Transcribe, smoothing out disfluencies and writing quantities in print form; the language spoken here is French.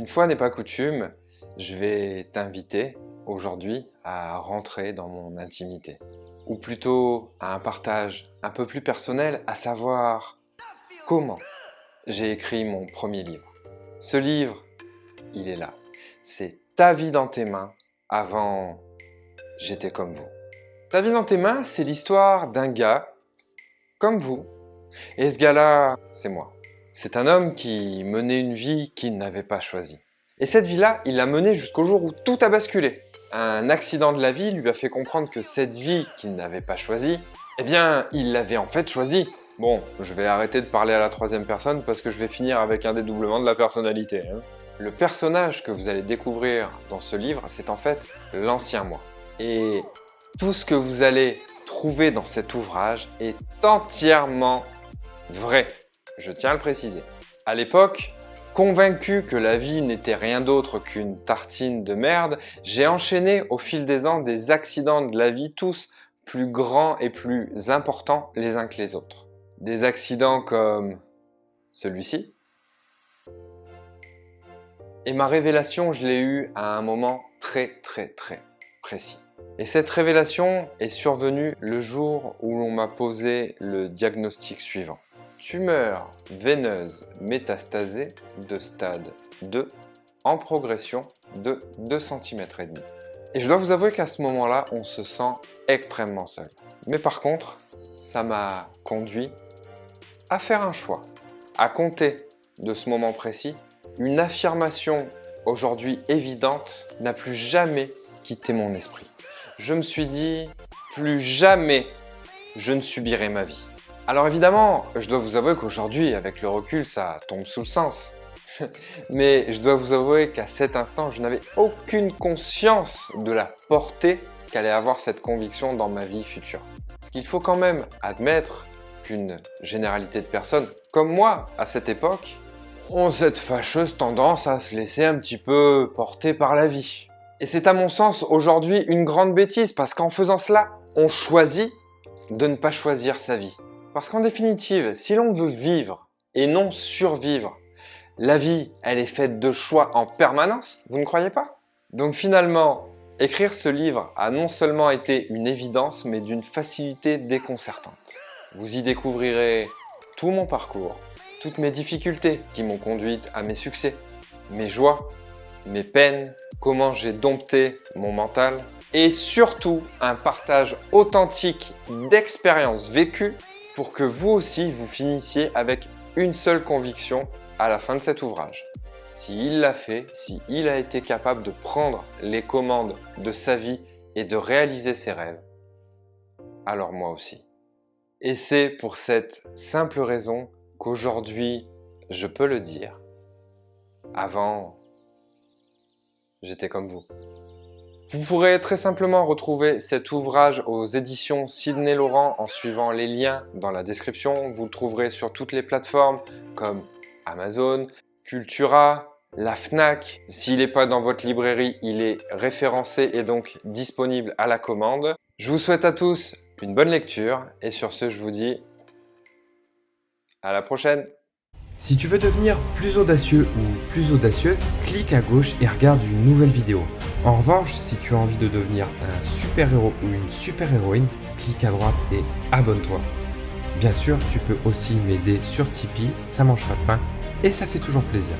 Une fois n'est pas coutume, je vais t'inviter aujourd'hui à rentrer dans mon intimité. Ou plutôt à un partage un peu plus personnel, à savoir comment j'ai écrit mon premier livre. Ce livre, il est là. C'est Ta vie dans tes mains avant j'étais comme vous. Ta vie dans tes mains, c'est l'histoire d'un gars comme vous. Et ce gars-là, c'est moi. C'est un homme qui menait une vie qu'il n'avait pas choisie. Et cette vie-là, il l'a menée jusqu'au jour où tout a basculé. Un accident de la vie lui a fait comprendre que cette vie qu'il n'avait pas choisie, eh bien, il l'avait en fait choisie. Bon, je vais arrêter de parler à la troisième personne parce que je vais finir avec un dédoublement de la personnalité. Le personnage que vous allez découvrir dans ce livre, c'est en fait l'ancien moi. Et tout ce que vous allez trouver dans cet ouvrage est entièrement vrai. Je tiens à le préciser. À l'époque, convaincu que la vie n'était rien d'autre qu'une tartine de merde, j'ai enchaîné au fil des ans des accidents de la vie, tous plus grands et plus importants les uns que les autres. Des accidents comme celui-ci. Et ma révélation, je l'ai eue à un moment très précis. Et cette révélation est survenue le jour où l'on m'a posé le diagnostic suivant. Tumeur veineuse métastasée de stade 2 en progression de 2,5 cm. Et je dois vous avouer qu'à ce moment-là, on se sent extrêmement seul. Mais par contre, ça m'a conduit à faire un choix. À compter de ce moment précis, une affirmation aujourd'hui évidente n'a plus jamais quitté mon esprit. Je me suis dit, plus jamais je ne subirai ma vie. Alors évidemment, je dois vous avouer qu'aujourd'hui, avec le recul, ça tombe sous le sens. Mais je dois vous avouer qu'à cet instant, je n'avais aucune conscience de la portée qu'allait avoir cette conviction dans ma vie future. Parce qu'il faut quand même admettre qu'une généralité de personnes, comme moi à cette époque, ont cette fâcheuse tendance à se laisser un petit peu porter par la vie. Et c'est à mon sens aujourd'hui une grande bêtise parce qu'en faisant cela, on choisit de ne pas choisir sa vie. Parce qu'en définitive, si l'on veut vivre et non survivre, la vie, elle est faite de choix en permanence, vous ne croyez pas? Donc finalement, écrire ce livre a non seulement été une évidence, mais d'une facilité déconcertante. Vous y découvrirez tout mon parcours, toutes mes difficultés qui m'ont conduite à mes succès, mes joies, mes peines, comment j'ai dompté mon mental et surtout un partage authentique d'expériences vécues pour que vous aussi vous finissiez avec une seule conviction à la fin de cet ouvrage. S'il l'a fait, s'il a été capable de prendre les commandes de sa vie et de réaliser ses rêves, alors moi aussi. Et c'est pour cette simple raison qu'aujourd'hui, je peux le dire, avant, j'étais comme vous. Vous pourrez très simplement retrouver cet ouvrage aux éditions Sidney Laurent en suivant les liens dans la description. Vous le trouverez sur toutes les plateformes comme Amazon, Cultura, la Fnac. S'il n'est pas dans votre librairie, il est référencé et donc disponible à la commande. Je vous souhaite à tous une bonne lecture et sur ce, je vous dis à la prochaine. Si tu veux devenir plus audacieux ou plus audacieuse, clique à gauche et regarde une nouvelle vidéo. En revanche, si tu as envie de devenir un super-héros ou une super-héroïne, clique à droite et abonne-toi. Bien sûr, tu peux aussi m'aider sur Tipeee, ça mange pas de pain et ça fait toujours plaisir.